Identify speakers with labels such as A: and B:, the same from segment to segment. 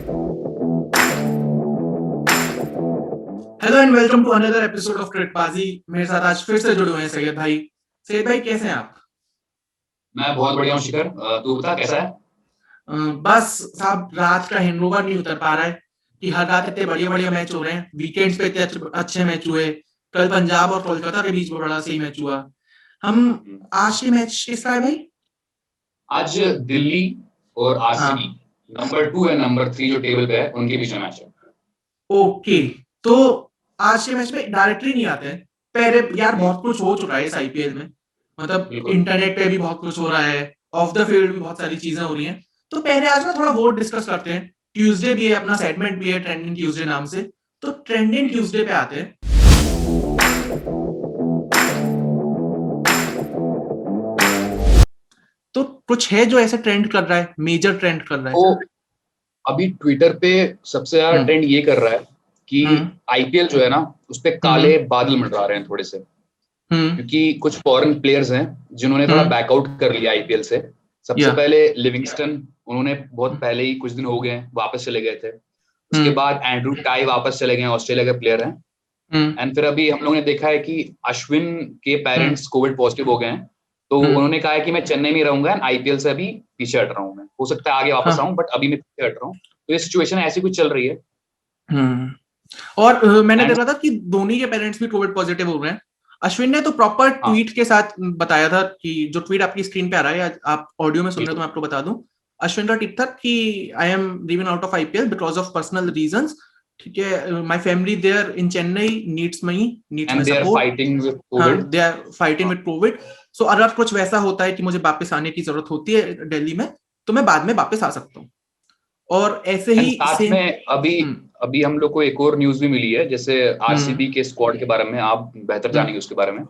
A: Hello and welcome to another episode of क्रिकबाजी। मेरे साथ आज फिर से जुड़े हुए हैं सैयद भाई। सैयद भाई कैसे हैं आप?
B: मैं बहुत बढ़िया हूँ शिखर। तू बता कैसा है?
A: बस साहब, रात का हैंगओवर नहीं उतर पा रहा है कि हर रात इतने बढ़िया बढ़िया मैच हो रहे हैं। वीकेंड्स पे इतने अच्छे मैच हुए। कल पंजाब और कोलकाता के बीच में बड़ा सही मैच हुआ। हम आज के मैच किसका है भाई?
B: आज दिल्ली और आरसीबी
A: हाँ,
B: नंबर 2 और नंबर 3 जो टेबल पे है उनके बीच में मैच है।
A: ओके। तो आज के मैच में डायरेक्टली नहीं आते हैं। पहले यार बहुत कुछ हो चुका है इस आईपीएल में। मतलब
B: बिल्कुल।
A: इंटरनेट पे भी बहुत कुछ हो रहा है, ऑफ द फील्ड भी बहुत सारी चीजें हो रही हैं। तो पहले आज ना थोड़ा वो डिस्कस करते हैं। ट्यूसडे भी है, अपना सेगमेंट भी है ट्रेंडिंग ट्यूसडे नाम से। तो ट्रेंडिंग ट्यूसडे पे आते हैं। तो कुछ है जो ऐसे ट्रेंड कर रहा है, मेजर ट्रेंड कर रहा है?
B: तो अभी ट्विटर पे सबसे ज्यादा ट्रेंड ये कर रहा है कि
A: हम्म
B: आईपीएल जो है ना उस पे काले बादल मंडरा रहे हैं थोड़े से,
A: हम्म
B: क्योंकि कुछ फॉरेन प्लेयर्स हैं जिन्होंने थोड़ा
A: हम्म
B: बैकआउट कर लिया आईपीएल से। सबसे
A: या
B: पहले लिविंगस्टन, उन्होंने बहुत पहले ही कुछ दिन हो गए वापस चले गए थे। उसके
A: हम्म
B: बाद एंड्रू टाई वापस चले गए, ऑस्ट्रेलिया के प्लेयर हैं।
A: हम्म
B: एंड फिर अभी हम लोगों ने देखा है कि अश्विन के
A: हम्म
B: पेरेंट्स कोविड पॉजिटिव हो गए हैं, तो
A: हम्म
B: उन्होंने कहा है कि मैं चेन्नई में रहूंगा, आईपीएल से अभी पीछे हट रहा हूँ। मैं हो सकता है आगे वापस
A: हाँ
B: आऊं, बट अभी मैं पीछे हट रहा हूँ। तो ये सिचुएशन ऐसी कुछ चल रही है।
A: हम्म और मैंने
B: एंड
A: देखा था कि धोनी के पेरेंट्स भी कोविड पॉजिटिव हो गए हैं। अश्विन ने तो प्रॉपर
B: हाँ,
A: ट्वीट के साथ बताया था कि जो ट्वीट आपकी स्क्रीन पे आ रहा है, आप ऑडियो में सुन रहे हो तो
B: बिल्कुल।
A: मैं आपको बता दूं। अश्विन का ट्वीट था कि I am leaving out of IPL because of personal reasons. ठीक है, my family there in Chennai needs
B: and
A: my
B: they are
A: support.
B: Fighting with
A: हाँ,
B: covid.
A: They are fighting with covid. So अगर कुछ वैसा होता है कि मुझे वापस आने की जरूरत होती है दिल्ली में, तो मैं बाद में वापस आ सकता हूँ। और ऐसे
B: एंड
A: ही
B: साथ
A: सेम।
B: में अभी
A: हम्म
B: अभी हम लोग को एक और न्यूज भी मिली है, जैसे
A: हम्म
B: आरसीबी के स्क्वाड के बारे में आप बेहतर
A: हम्म
B: जानेंगे उसके बारे में।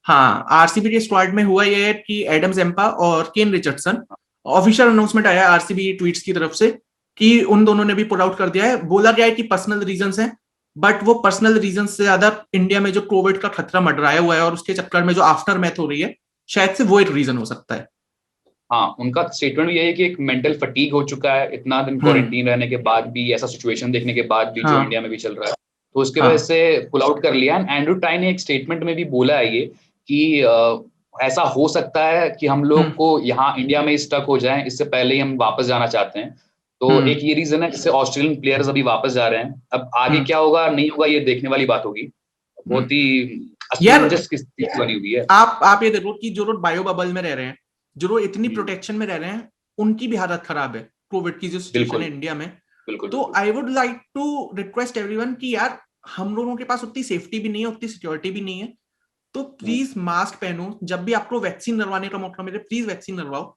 A: हाँ, आरसीबी के स्क्वाड में हुआ ये है कि एडम जेम्पा और केन रिचर्डसन, ऑफिशियल अनाउंसमेंट आया है आरसीबी ट्वीट्स की तरफ से कि उन दोनों ने भी पुल आउट कर दिया है। बोला गया है कि पर्सनल रीजंस हैं, बट वो पर्सनल रीजंस से ज्यादा इंडिया में जो कोविड का खतरा मंडराया हुआ है और उसके चक्कर में जो आफ्टर मैथ हो रही है, शायद से वो एक रीजन हो सकता है।
B: हाँ, उनका स्टेटमेंट भी यही है कि एक मेंटल फटीग हो चुका है, इतना दिन
A: हम्म
B: क्वारंटीन रहने के बाद भी, ऐसा सिचुएशन देखने के बाद भी जो
A: हाँ
B: इंडिया में भी चल रहा है, तो उसके वजह
A: हाँ
B: से पुल आउट कर लिया। एंड एंड्रू टाई ने एक स्टेटमेंट में भी बोला है ये कि ऐसा हो सकता है कि हम लोग
A: हम्म
B: को यहाँ इंडिया में स्टक हो जाएं, इससे पहले ही हम वापस जाना चाहते हैं। तो
A: हम्म
B: एक ये रीजन है जिससे ऑस्ट्रेलियन प्लेयर्स अभी वापस जा रहे हैं। अब आगे
A: हम्म
B: क्या होगा नहीं होगा ये देखने वाली बात होगी।
A: हम्म।
B: बहुत ही
A: यार,
B: असमंजस की स्थिति बनी हुई है।
A: आप ये देखो कि जो लोग बायो बबल में रह रहे हैं, जो लोग इतनी
B: हम्म,
A: प्रोटेक्शन में रह रहे हैं, उनकी भी हालत खराब है कोविड की जो सिचुएशन
B: बिल्कुल
A: है इंडिया में।
B: बिल्कुल
A: तो
B: बिल्कुल।
A: I would like to request everyone कि यार, हम लोगों के पास उतनी सेफ्टी भी नहीं है, उतनी सिक्योरिटी भी नहीं है। तो
B: हम्म।
A: प्लीज मास्क पहनो, जब भी आपको वैक्सीन लगवाने का मौका मिले प्लीज वैक्सीन लगवाओ।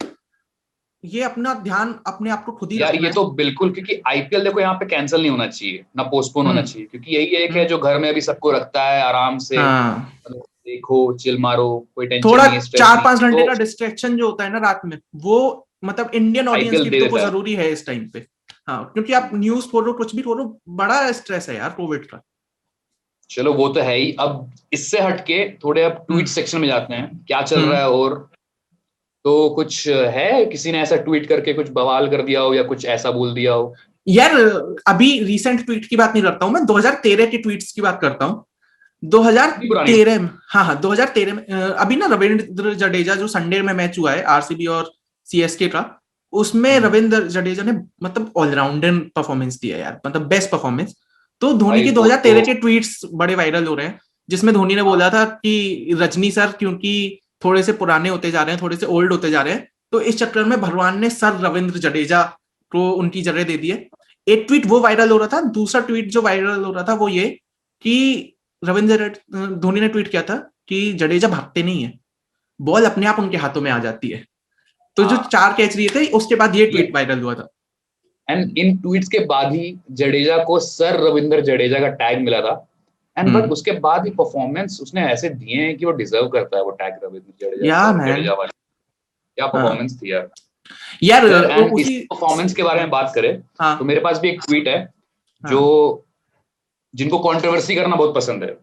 A: ये अपना ध्यान अपने आप को खुद ही
B: यार
A: रखना
B: ये
A: है।
B: तो बिल्कुल, क्योंकि आईपीएल देखो यहाँ पे कैंसिल नहीं होना चाहिए ना पोस्टपोन होना
A: हम्म
B: चाहिए, क्योंकि यही एक है
A: हम्म
B: जो घर में अभी सबको रखता है आराम से,
A: हाँ,
B: मतलब देखो चिल मारो, कोई टेंशन
A: थोड़ा
B: नहीं है, स्ट्रेस
A: चार
B: नहीं
A: पांच
B: है,
A: घंटे
B: तो
A: का डिस्ट्रैक्शन जो होता है ना रात में, वो मतलब इंडियन ऑडियंस
B: आईपीएल
A: के लिए
B: दे
A: तो वो
B: देता है।
A: जरूरी है इस टाइम पे। हाँ, क्योंकि आप न्यूज खोलो कुछ भी खोलो, बड़ा स्ट्रेस है यार कोविड का।
B: चलो वो तो है ही। अब इससे हटके थोड़े अब ट्वीट
A: हम्म
B: सेक्शन में जाते हैं, क्या चल रहा
A: हम्म
B: है। और तो कुछ है, किसी ने ऐसा ट्वीट करके कुछ बवाल कर दिया हो या कुछ ऐसा बोल दिया हो?
A: यार, अभी रिसेंट ट्वीट की बात नहीं करता हूँ मैं, 2013 के ट्वीट्स की बात करता हूँ।
B: इतनी पुरानी?
A: 2013 में, हाँ हाँ, 2013 में अभी ना रविंद्र जडेजा जो संडे में मैच हुआ है आरसीबी और सीएसके का, उसमें
B: हम्म,
A: रविंद्र जडेजा ने मतलब ऑलराउंडर परफॉर्मेंस दिया यार, मतलब बेस्ट परफॉर्मेंस। तो धोनी
B: भाई
A: के
B: वो तो
A: 2013 के ट्वीट्स बड़े वायरल हो रहे हैं, जिसमें धोनी ने
B: हाँ।
A: बोला था कि रजनी सर क्योंकि थोड़े से पुराने होते जा रहे हैं, थोड़े से ओल्ड होते जा रहे हैं, तो इस चक्कर में भगवान ने सर रविंद्र जडेजा को उनकी जगह दे दी है। एक ट्वीट वो वायरल हो रहा था, दूसरा ट्वीट जो वायरल हो रहा था वो ये कि रविंद्र धोनी ने ट्वीट किया था कि जडेजा भागते नहीं है, बॉल अपने आप उनके हाथों में आ जाती है। तो जो
B: हाँ,
A: 4 कैच लिए थे उसके बाद ये
B: ये
A: ट्वीट वायरल हुआ था।
B: एंड इन ट्वीट्स के बाद ही जडेजा को सर रविंद्र जडेजा का टैग मिला था। एंड बट
A: हम्म
B: उसके बाद भी परफॉर्मेंस उसने ऐसे दिए हैं कि वो डिजर्व करता है वो टैग, रविंद्र जडेजा,
A: या
B: सर
A: मैन,
B: जडेजा वाली। क्या
A: हाँ
B: परफॉर्मेंस थी यार।
A: यार,
B: यार एंड इस
A: उसी,
B: परफॉर्मेंस के बारे में बात करें तो
A: हाँ
B: मेरे पास भी एक ट्वीट है जो,
A: हाँ
B: जिनको कंट्रोवर्सी करना बहुत पसंद है,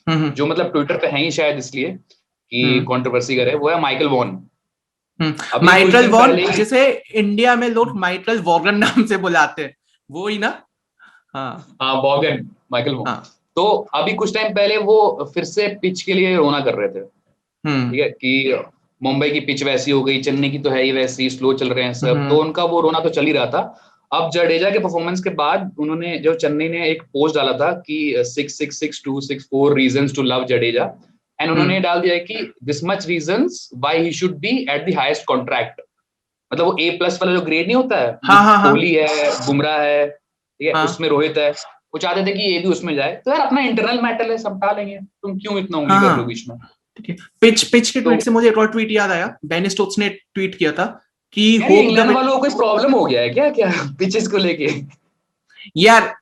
A: हम्म
B: जो मतलब ट्विटर पे है ही शायद इसलिए कि
A: हम्म
B: कंट्रोवर्सी करे, वो है माइकल वॉन। अभी कुछ
A: माइकल
B: दिन
A: वॉन,
B: पहले ही
A: जिसे इंडिया में लोग माइकल वॉगन नाम से बुलाते हैं, वो ही ना। हाँ
B: हाँ वॉगन, माइकल वॉगन।
A: हाँ।
B: तो अभी कुछ टाइम पहले वो फिर से पिच के लिए रोना कर रहे थे, ठीक है, कि मुंबई की पिच वैसी हो गई, चेन्नई की तो है ही वैसी, स्लो चल रहे हैं सब, तो उनका वो रोना तो चल ही रहा था। अब जडेजा के परफॉर्मेंस के बाद उन्होंने, जो चेन्नई ने एक पोस्ट डाला था कि 6 6 6 2 6 4 reasons to love Jadeja, and उन्होंने डाल दिया कि this much reasons why he should be at the highest contract. मतलब वो A+ वाला जो ग्रेड नहीं होता है,
A: हाँ हाँ हाँ
B: कोहली है, बुमराह है, ठीक है,
A: हाँ
B: उसमें रोहित है, वो चाहते थे कि ये भी उसमें जाए। तो यार अपना इंटरनल मैटर है, समझा लेंगे, तुम क्यों इतना उंगली
A: हाँ
B: कर रहे हो
A: हाँ।
B: बीच में।
A: ठीक है। पिच पिच के
B: तो
A: ट्वीट से मुझे एक और ट्वीट याद आया, बेन स्टोक्स ने ट्वीट किया था कि
B: यार ये
A: होप
B: इंग्लैंड
A: द,
B: वालों को कोई प्रॉब्लम हो गया है क्या, क्या पिचेस को लेके।
A: यार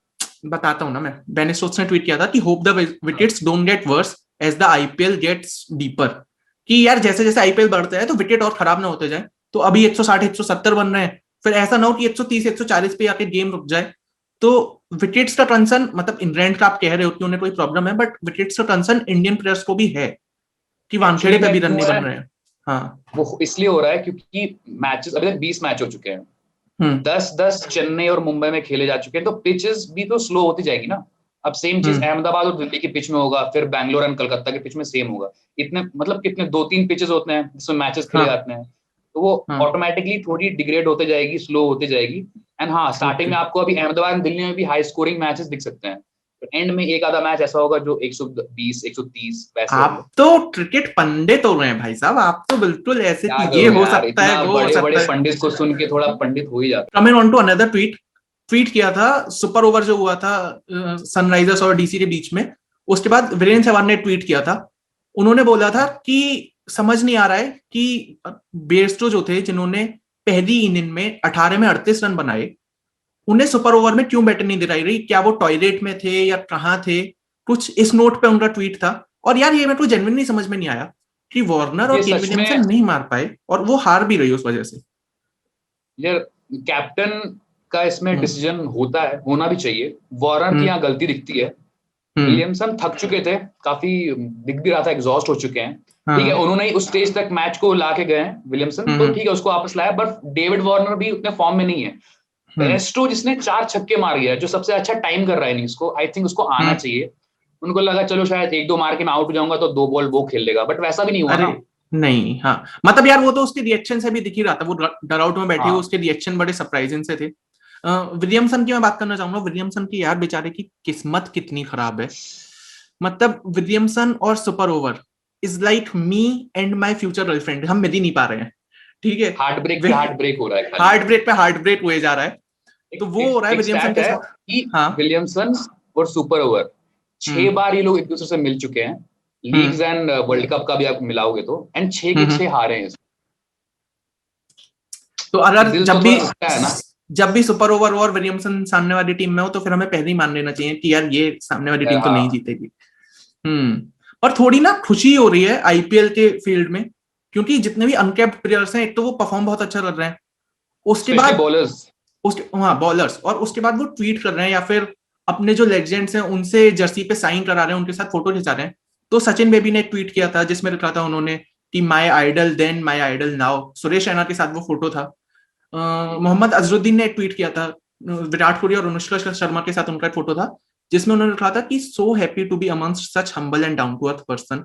A: बताता हूं ना मैं, बेन स्टोक्स ने ट्वीट किया था कि hope the wickets don't get worse as the IPL gets deeper. कि यार जैसे जैसे आईपीएल बढ़ता है तो विकेट और खराब ना होते जाए। तो अभी 160 170 बन रहे हैं, फिर ऐसा ना हो कि 130 140 पे आके गेम रुक जाए। तो विकेट्स का कंसर्न, मतलब इंग्लैंड का आप कह रहे हो कि उन्हें कोई प्रॉब्लम है, बट विकेट्स का कंसर्न इंडियन प्लेयर्स को भी है कि वानखेड़े
B: एक्चुअली
A: पे
B: क्या
A: भी रन
B: क्यों
A: नहीं
B: हो रहा
A: बन
B: है,
A: रहे हैं। हाँ।
B: वो इसलिए हो रहा है क्योंकि मैचेस अभी तक 20 मैच हो चुके हैं,
A: हम्म
B: 10 10 चेन्नई और मुंबई में खेले जा चुके हैं, तो पिचेस भी तो स्लो होती जाएगी ना। अब सेम चीज
A: हम्म
B: अहमदाबाद और दिल्ली की पिच में होगा, फिर बैंगलोर एंड कलकत्ता की पिच में सेम होगा। इतने मतलब कितने 2 3 पिचेस होते हैं जिसमें मैचेस खेले
A: हाँ
B: जाते हैं, तो वो
A: हाँ।
B: ऑटोमेटिकली थोड़ी डिग्रेड होते जाएगी, स्लो होती जाएगी। एंड हाँ, स्टार्टिंग
A: ओके।
B: में आपको अभी अहमदाबाद एंड दिल्ली में भी हाई स्कोरिंग मैचेस दिख सकते हैं, तो एंड में एक आधा मैच ऐसा होगा जो 120 130 वैसे होंगे।
A: आप तो क्रिकेट पंडित हो रहे हैं भाई साहब, आप तो बिल्कुल ऐसे
B: क्या
A: कि ये
B: करूं
A: हो
B: यार,
A: सकता है
B: इतना
A: वो हो
B: बड़े बड़े
A: सकता है।
B: पंडित को सुन के थोड़ा पंडित हो ही जाता
A: coming on to another tweet, tweet किया था सुपर ओवर जो हुआ था सनराइजर्स और डीसी के बीच में, उसके बाद वीरेंद्र सहवाग ने ट्वीट किया था। उन्होंने बोला था कि समझ नहीं आ रहा है कि बेयरस्टो जो थे जिन्होंने पहली इनिंग में 18 में 38 रन बनाए, उन्हें सुपर ओवर में क्यों बैट नहीं दिलाई रही, क्या वो टॉयलेट में थे या कहाँ थे। कुछ इस नोट पे उनका ट्वीट था। और यार ये मेरे को जेन्युइनली समझ में नहीं आया कि वार्नर
B: है। ये
A: और केन
B: सच में
A: विलियमसन नहीं मार पाए और वो हार भी रही उस वजह से।
B: यार, कैप्टन का इसमें
A: हम्म
B: डिसीजन होता है, होना भी चाहिए। वार्नर की
A: हम्म
B: यहाँ गलती दिखती है।
A: हम्म।
B: विलियमसन थक चुके थे काफी, दिख भी रहा था एग्जॉस्ट हो चुके हैं। ठीक है,
A: हाँ।
B: उन्होंने ही उस स्टेज तक मैच को ला के गए हैं विलियमसन, तो
A: हम्म
B: ठीक है उसको वापस लाया, बट डेविड वार्नर भी उतने फॉर्म में नहीं है।
A: हम्म
B: बेस्टो जिसने 4 छक्के मार गया, जो सबसे अच्छा टाइम कर रहा है इनिंग्स को, आई थिंक उसको आना
A: हम्म।
B: चाहिए। उनको लगा चलो शायद 1 2 मार के मैं आउट हो जाऊंगा तो 2 बॉल वो खेल लेगा, बट वैसा भी नहीं हुआ
A: अरे
B: ना।
A: नहीं, हाँ मतलब यार वो तो उसके रिएक्शन से भी दिख ही रहा था, वो डरआउट में बैठे हुए
B: हाँ
A: उसके रिएक्शन बड़े सरप्राइजिंग से थे। विलियमसन की मैं बात करना चाहूंगा, विलियमसन की यार बेचारे की किस्मत कितनी खराब है। मतलब विलियमसन और super over is like me and my future girlfriend, हम मिल ही नहीं पा रहे हैं। ठीक
B: हार्ट ब्रेक
A: है।
B: पे हार्ट ब्रेक हो रहा है खाली।
A: हार्ट ब्रेक पे हार्ट ब्रेक हुए जा रहा है। तो
B: एक
A: वो हो
B: एक,
A: रहा है
B: एक
A: विलियमसन
B: स्टैट
A: के
B: है
A: साथ।
B: कि
A: हाँ।
B: विलियमसन और सुपर ओवर छह
A: हम्म
B: बार ये लोग एक दूसरे से मिल चुके हैं। Leagues
A: hmm
B: and world cup का भी आप मिलाओगे तो, एंड 6 के 6
A: हम्म।
B: हारे हैं।
A: तो अगर
B: दिल तो
A: जब भी,
B: थोड़ा दुखता है ना।
A: जब भी सुपर ओवर और विलियमसन सामने वाली टीम में हो तो फिर हमें पहले ही मान लेना चाहिए कि यार ये सामने वाली टीम तो नहीं
B: हाँ,
A: जीतेगी। पर थोड़ी ना खुशी हो रही है आईपीएल के फील्ड में, क्योंकि जितने भी अनकैप्ड प्लेयर्स हैं, एक तो वो परफॉर्म बहुत अच्छा कर रहे हैं, उसके
B: स्पेशली
A: बाद
B: बॉलर्स।
A: उसके, हाँ बॉलर्स, और उसके बाद वो ट्वीट कर रहे हैं या फिर अपने जो लेजेंड्स हैं उनसे जर्सी पे साइन करा रहे हैं, उनके साथ फोटो खिंचा रहे हैं। तो सचिन बेबी ने एक ट्वीट किया था जिसमें लिखा था उन्होंने कि my idol then my idol now, Suresh Raina के साथ वो फोटो था। मोहम्मद अजरुद्दीन ने एक ट्वीट किया था विराट कोहली और अनुष्का शर्मा के साथ उनका एक फोटो था, जिसमें उन्होंने लिखा था कि so happy to be amongst such humble and down to earth person.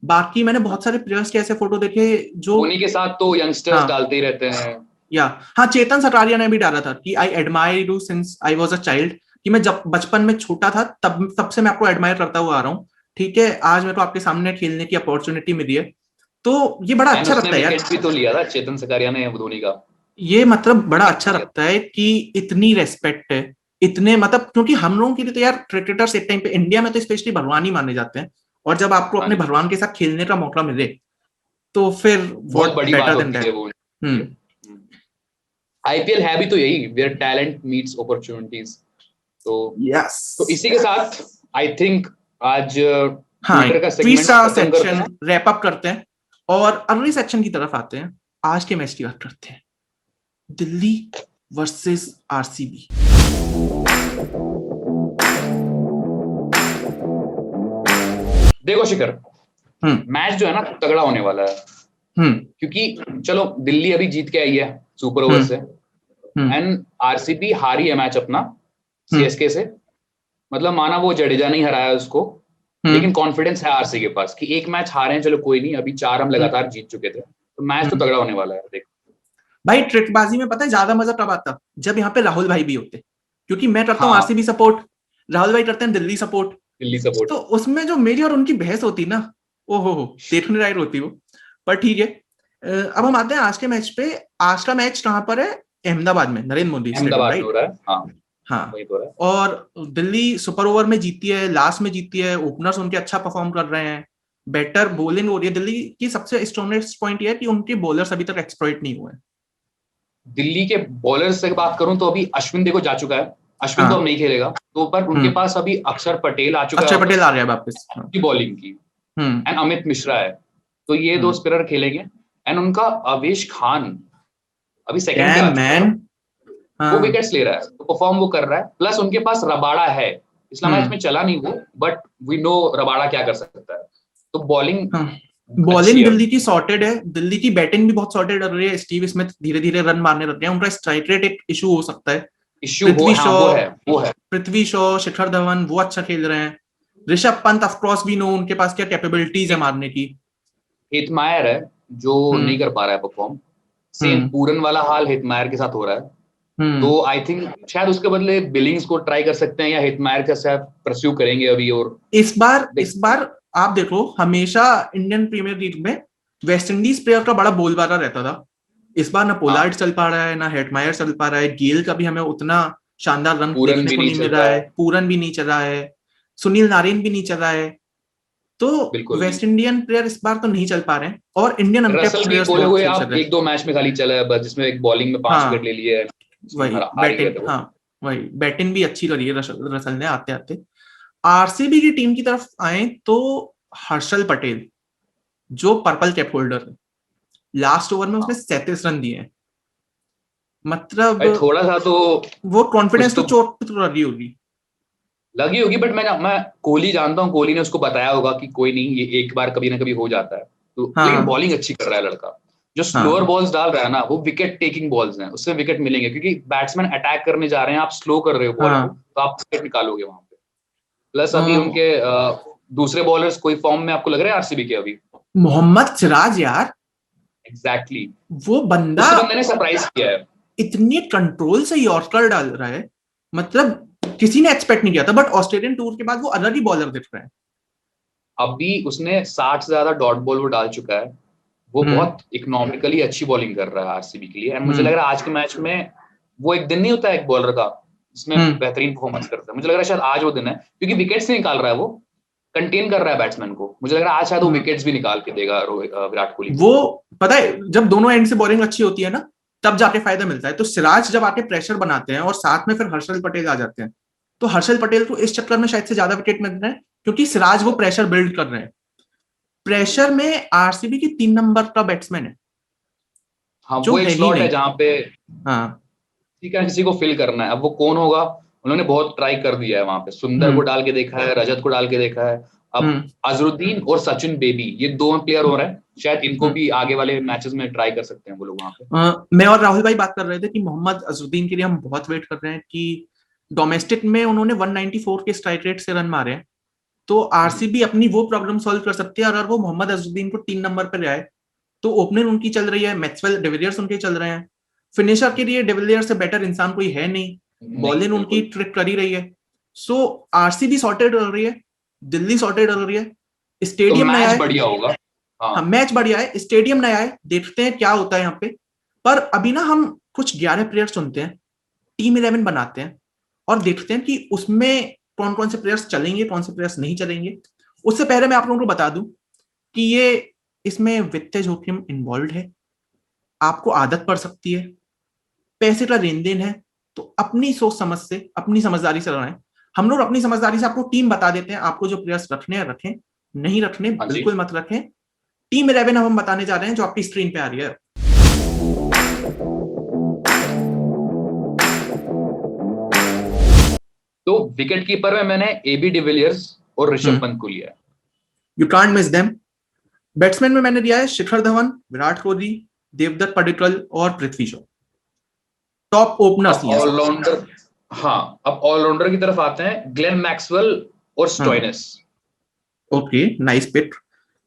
A: बाकी मैंने बहुत सारे प्लेयर्स के ऐसे फोटो देखे जो,
B: धोनी के साथ तो यंगस्टर्स
A: हाँ
B: डालते ही रहते हैं।
A: या हाँ, चेतन सटारिया ने भी डाला था कि I admire you since I was a child, कि मैं जब बचपन में छोटा था तब से मैं आपको एडमायर करता हुआ आ रहा हूँ। ठीक है, आज मेरे को आपके सामने खेलने की अपॉर्चुनिटी मिली है। तो ये बड़ा
B: एंड
A: अच्छा
B: उसने
A: लगता है यार।
B: विकेट भी तो लिया था चेतन सकारिया ने धोनी का।
A: ये मतलब बड़ा
B: विकेट
A: अच्छा
B: लिया
A: लगता है कि इतनी रेस्पेक्ट है, इतने मतलब, क्योंकि हम लोगों के लिए तो यार क्रिकेटर्स एक टाइम पे इंडिया में तो स्पेशली भगवान ही माने जाते हैं, और जब आपको
B: था। हाँ
A: अपने
B: जी,
A: भगवान के साथ खेलने का मौका मिले तो फिर
B: बहुत
A: व्हाट
B: बड़ी बात
A: बेटर देन
B: होती है
A: दैट।
B: वो।
A: हम्म।
B: आईपीएल है भी तो यही, वेयर टैलेंट मीट्स अपॉर्चुनिटीज। तो
A: यस।
B: तो इसी के साथ आई थिंक आज
A: हाँ,
B: ट्विटर का
A: ट्वीट्स
B: सेगमेंट
A: का
B: खत्म करते
A: सेक्शन
B: हैं।
A: रैप अप करते हैं और अगले सेक्शन की तरफ आते हैं। आज के मैच की बात करते हैं, दिल्ली वर्सेस आरसीबी।
B: देखो शिखर,
A: हम्म
B: मैच जो है ना तगड़ा होने वाला है,
A: हम्म
B: क्योंकि चलो दिल्ली अभी जीत के आई है सुपर ओवर
A: हम्म
B: से, एंड आरसीबी हारी है मैच अपना सीएसके से, मतलब माना वो जडेजा नहीं हराया उसको, लेकिन कॉन्फिडेंस है आरसी के पास कि एक मैच हारे हैं, चलो कोई नहीं, अभी 4 हम लगातार जीत चुके थे, तो मैच तो तगड़ा होने वाला है। देख
A: भाई ट्रिकबाजी में पता है ज्यादा मजा तब आता जब यहाँ पे राहुल भाई भी होते, क्योंकि मैं करता हूँ
B: हाँ,
A: आरसीबी सपोर्ट, राहुल भाई करते हैं दिल्ली सपोर्ट,
B: दिल्ली सपोर्ट।
A: तो उसमें जो मेरी और उनकी बहस होती ना, ओहो देखने लायक होती वो। पर ठीक है, अब हम आते हैं आज के मैच पे। आज का मैच कहाँ पर है? अहमदाबाद में, नरेंद्र मोदी स्टेडियम,
B: अहमदाबाद में हो
A: राइट?
B: रहा है, हाँ
A: हाँ।
B: वही तो हो रहा है।
A: और दिल्ली सुपर ओवर में जीती है, लास्ट में जीती है, ओपनर्स उनके अच्छा परफॉर्म कर रहे हैं, बेटर बॉलिंग हो रही है। दिल्ली की सबसे स्ट्रॉन्गेस्ट पॉइंट ये है कि उनके बॉलर्स अभी तक एक्सप्लॉइट नहीं हुए हैं।
B: दिल्ली के बॉलर्स से बात करूं तो अभी अश्विन देखो जा चुका है, अश्विन तो अब
A: हाँ।
B: नहीं खेलेगा, तो पर उनके पास अभी अक्षर पटेल आ चुका है
A: अक्षर पटेल आ
B: वापस
A: रहा है वापस। हाँ।
B: की बॉलिंग की, एंड अमित मिश्रा है, तो ये दो स्पिनर खेलेंगे। एंड उनका अवेश खान अभी सेकंड पे आ
A: डैम
B: चुका है,
A: मैन।
B: वो
A: हाँ।
B: विकेट्स ले रहा है, तो परफॉर्म वो कर रहा है, प्लस उनके पास रबाड़ा है, पिछला मैच में चला नहीं वो, बट वी नो रबाड़ा क्या कर सकता है, तो बॉलिंग
A: हाँ।
B: अच्छी
A: बॉलिंग
B: है।
A: दिल्ली की सॉर्टेड है, दिल्ली की बैटिंग भी बहुत सॉर्टेड कर रही है। स्टीव स्मिथ धीरे धीरे रन मारने लग गए हैं, उनका स्ट्राइक रेट एक इशू हो सकता है।
B: इश्यू हो,
A: पृथ्वी
B: हाँ
A: शॉ,
B: वो है।
A: पृथ्वी शॉ, शिखर धवन वो अच्छा खेल रहे हैं। ऋषभ पंत ऑफ कोर्स भी नो उनके पास क्या कैपेबिलिटीज है
B: एक
A: मारने की।
B: हितमायर है जो नहीं
A: हम्म।
B: कर पा रहा है परफॉर्म, सेम
A: हम्म।
B: पूरन वाला हाल हितमायर के साथ हो रहा है,
A: हम्म।
B: तो आई थिंक शायद उसके बदले बिलिंग्स को ट्राई कर सकते हैं, या हितमायर का शायद परस्यू करेंगे अभी। और
A: इस बार आप देखो, हमेशा इंडियन प्रीमियर लीग में वेस्ट इंडीज प्लेयर का बड़ा बोलबाला रहता था। इस बार ना पोलार्ड
B: हाँ,
A: चल पा रहा है, ना हेटमायर चल पा रहा है, गेल का भी हमें उतना शानदार रन
B: पूरन
A: देखने
B: भी
A: को
B: नहीं
A: नहीं
B: चल
A: मिल रहा
B: रहा
A: है,
B: है,
A: पूरन भी नहीं चल रहा है, सुनील नारायण भी नहीं चल रहा है। तो
B: बिल्कुल नहीं।
A: वेस्ट इंडियन प्लेयर इस बार तो नहीं चल पा रहे हैं, और इंडियन अनकैप्ड
B: रसल भी
A: प्लेयर्स
B: बोले
A: बहुत
B: हुए
A: सही चल
B: आप
A: रहे हैं।
B: 1-2 मैच में खाली चला है बस, जिसमें एक बॉलिंग में 5 विकेट
A: हाँ
B: ले लिए, जिसमें
A: वही
B: हार ही गए
A: बैटिंग,
B: थे वो।
A: हाँ वही बैटिंग भी अच्छी करी है रसल ने आते आते। आरसीबी की टीम की तरफ आए तो हर्षल पटेल, जो पर्पल कैप होल्डर है, लास्ट ओवर में उसने
B: हाँ
A: 37 रन दिए हैं। मतलब
B: भाई, थोड़ा सा तो
A: वो
B: कुछ
A: कॉन्फिडेंस तो
B: तो
A: चोट तो लगी होगी।
B: लगी होगी, बट मैं कोहली जानता हूँ, कोहली ने उसको बताया होगा कि कोई नहीं, ये एक बार कभी ना कभी हो जाता है, तो लेकिन
A: हाँ।
B: बॉलिंग अच्छी कर रहा है लड़का, जो स्लोअर
A: हाँ।
B: बॉल्स डाल रहा है ना, वो विकेट टेकिंग बॉल्स हैं, उससे विकेट मिलेंगे, क्योंकि बैट्समैन अटैक करने जा रहे हैं, आप स्लो कर रहे हो बॉल को,
A: हाँ।
B: तो आप विकेट निकालोगे वहां पे। प्लस अभी उनके दूसरे बॉलर्स कोई फॉर्म में आपको लग रहे हैं आरसीबी के अभी?
A: मोहम्मद सिराज यार,
B: एग्जैक्टली
A: वो बंदा
B: उस बंदे ने सरप्राइज किया है।
A: इतने कंट्रोल से यॉर्कर डाल रहा है, मतलब किसी ने एक्सपेक्ट नहीं किया था। बट ऑस्ट्रेलियन टूर के बाद वो अलग ही बॉलर दिख रहा है।
B: अभी उसने 60 से ज्यादा डॉट बॉल वो डाल चुका है, वो
A: हम्म।
B: बहुत इकोनॉमिकली अच्छी बॉलिंग कर रहा है आरसीबी के लिए, एंड मुझे लग
A: हम्म।
B: रहा है आज के मैच में वो एक दिन नहीं होता है एक बॉलर का जिसमें
A: हम्म।
B: बेहतरीन परफॉर्मेंस करता है, मुझे लग रहा है शायद आज वो दिन है, क्योंकि विकेट्स नहीं निकाल रहा है वो, कंटेन कर रहा है बैट्समैन को, मुझे लग रहा है आज शायद वो
A: हम्म।
B: विकेट्स भी निकाल के देगा विराट कोहली को।
A: वो पता है, जब दोनों एंड से बॉलिंग अच्छी होती है ना, तब जाके फायदा मिलता है। तो सिराज जब आके प्रेशर बनाते हैं और साथ में फिर हर्षल पटेल आ जाते हैं, तो हर्षल पटेल को इस चक्कर में शायद से ज्यादा विकेट मिल रहे हैं, क्योंकि सिराज वो प्रेशर बिल्ड कर रहे हैं। प्रेशर में आरसीबी की 3 नंबर का बैट्समैन है,
B: हाँ,
A: जो
B: वो एक
A: है ही
B: स्लॉट है
A: नहीं।
B: जहाँ पे
A: हाँ।
B: ठीक है किसी को फिल करना है, अब वो कौन होगा, उन्होंने बहुत ट्राई कर दिया है वहां पे, सुंदर को
A: हम्म।
B: डाल के देखा है, रजत को डाल के देखा है, अब
A: हम्म।
B: अजरुद्दीन और सचिन बेबी, ये दो प्लेयर हो रहे हैं, शायद इनको
A: हम्म।
B: भी आगे वाले मैचेस में ट्राई कर सकते हैं वो लोग वहां पे।
A: मैं और राहुल भाई बात कर रहे थे कि मोहम्मद अजरुद्दीन के लिए हम बहुत वेट कर रहे हैं, कि डोमेस्टिक में उन्होंने 194 के स्ट्राइक रेट से रन मारे हैं। तो आरसीबी अपनी वो प्रॉब्लम सॉल्व कर सकती है अगर वो मोहम्मद अजरुद्दीन को 3 नंबर पर आए। तो ओपनिंग उनकी चल रही है, मैक्सवेल डिविलियर्स उनके चल रहे हैं। फिनिशर के लिए डिविलियर्स से बेटर इंसान कोई है नहीं।
B: नहीं
A: बॉलिंग उनकी
B: बिल्कुल।
A: ट्रिक कर ही रही है। सो आरसीबी सॉर्टेड कर रही है, दिल्ली सॉर्टेड कर रही है,
B: तो
A: स्टेडियम नया
B: मैच
A: है।
B: बढ़िया होगा।
A: हाँ
B: हाँ
A: मैच बढ़िया है, स्टेडियम नया है, देखते हैं क्या होता है यहाँ पे। पर अभी ना हम कुछ 11 प्लेयर्स चुनते हैं, टीम 11 बनाते हैं, और देखते हैं कि उसमें कौन कौन से प्लेयर्स चलेंगे, कौन से प्लेयर्स नहीं चलेंगे। उससे पहले मैं आप लोगों को बता दूं कि ये इसमें वित्तीय जोखिम इन्वॉल्व है, आपको आदत पड़ सकती है, पैसे का लेन देन है। तो अपनी सोच समझ से, अपनी समझदारी से लगाएं। हम लोग अपनी समझदारी से आपको टीम बता देते हैं, आपको जो प्लेयर्स रखने हैं रखें, नहीं रखने
B: हाँ जी।
A: बिल्कुल मत रखें। टीम 11 अब हम बताने जा रहे हैं, जो आपकी स्क्रीन पे आ रही है।
B: तो विकेट कीपर में मैंने एबी डिविलियर्स और ऋषभ
A: हम्म।
B: पंत को लिया है।
A: You can't miss them. Batsman में मैंने दिया है शिखर धवन, विराट कोहली, देवदत्त पडिक्कल और पृथ्वी शॉ। टॉप ओपनर्स
B: अब ऑलराउंडर, हाँ अब ऑलराउंडर की तरफ आते हैं, ग्लेन मैक्सवेल और Stoinis.
A: Okay, nice pick.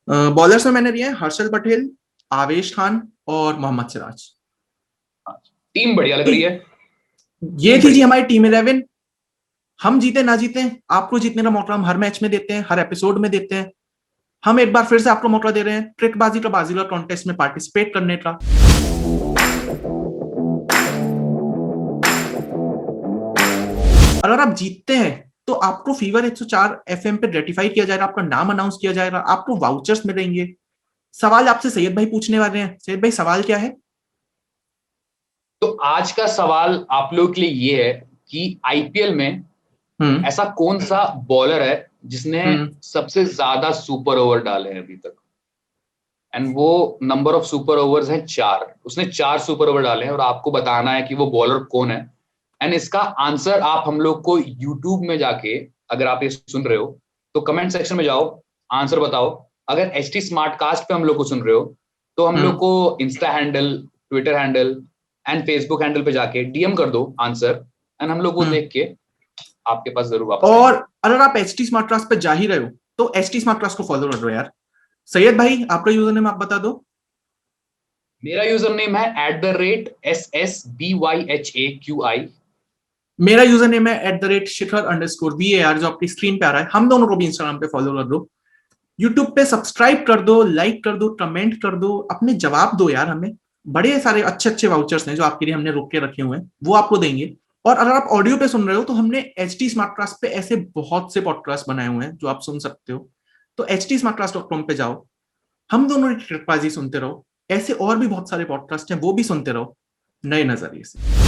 A: Bowlers में मैंने दिया है हर्षल पटेल, आवेश खान और मोहम्मद सिराज।
B: टीम बढ़िया लग रही है।
A: ये थी जी हमारी टीम 11। हम जीते ना जीते, आपको जीतने का मौका हम हर मैच में देते हैं, हर एपिसोड में देते हैं। हम एक बार फिर से आपको मौका दे रहे हैं ट्रिकबाजी का बाजीगर कॉन्टेस्ट में पार्टिसिपेट करने का। अगर आप जीतते हैं तो आपको फीवर 104 एफएम पे रेटिफाई किया जाएगा, आपका नाम अनाउंस किया जाएगा, आपको वाउचर्स मिलेंगे। सवाल आपसे सैयद भाई पूछने वाले हैं। सैयद भाई सवाल क्या है?
B: तो आज का सवाल आप लोगों के लिए ये है कि आईपीएल में ऐसा कौन सा बॉलर है जिसने सबसे ज्यादा सुपर ओवर डाले हैं अभी तक, एंड वो नंबर ऑफ सुपर ओवर्स हैं 4। उसने 4 सुपर ओवर डाले हैं और आपको बताना है कि वो बॉलर कौन है। एंड इसका आंसर आप हम लोग को यूट्यूब में जाके, अगर आप ये सुन रहे हो तो कमेंट सेक्शन में जाओ, आंसर बताओ। अगर एचटी स्मार्टकास्ट पे हम लोग को सुन रहे हो तो हम लोग को Insta handle, Twitter handle and Facebook handle पे जाके डीएम कर दो आंसर, एंड हम लोग को देख के आपके पास जरूर वापस।
A: और अगर आप एचटी स्मार्टकास्ट पे जा ही रहे हो तो एचटी स्मार्टकास्ट को फॉलो कर दो यार। सैयद भाई आपका यूजर नेम आप बता दो।
B: मेरा यूजर नेम है @SSBYHAQI।
A: मेरा यूजर नेम है @शिखर_VAR, जो आपकी स्क्रीन पे आ रहा है। हम दोनों को भी इंस्टाग्राम पे फॉलो कर दो, यूट्यूब पे सब्सक्राइब कर दो, लाइक कर दो, कमेंट कर दो, अपने जवाब दो यार हमें। बड़े सारे अच्छे अच्छे वाउचर्स हैं जो आपके लिए हमने रोक के रखे हुए हैं, वो आपको देंगे। और अगर आप ऑडियो पे सुन रहे हो तो हमने एचटी स्मार्टकास्ट पे ऐसे बहुत से पॉडकास्ट बनाए हुए हैं जो आप सुन सकते हो। तो htsmartcast.com पे जाओ, हम दोनों की ट्रिकबाजी सुनते रहो। ऐसे और भी बहुत सारे पॉडकास्ट हैं, वो भी सुनते रहो नए नजरिए से।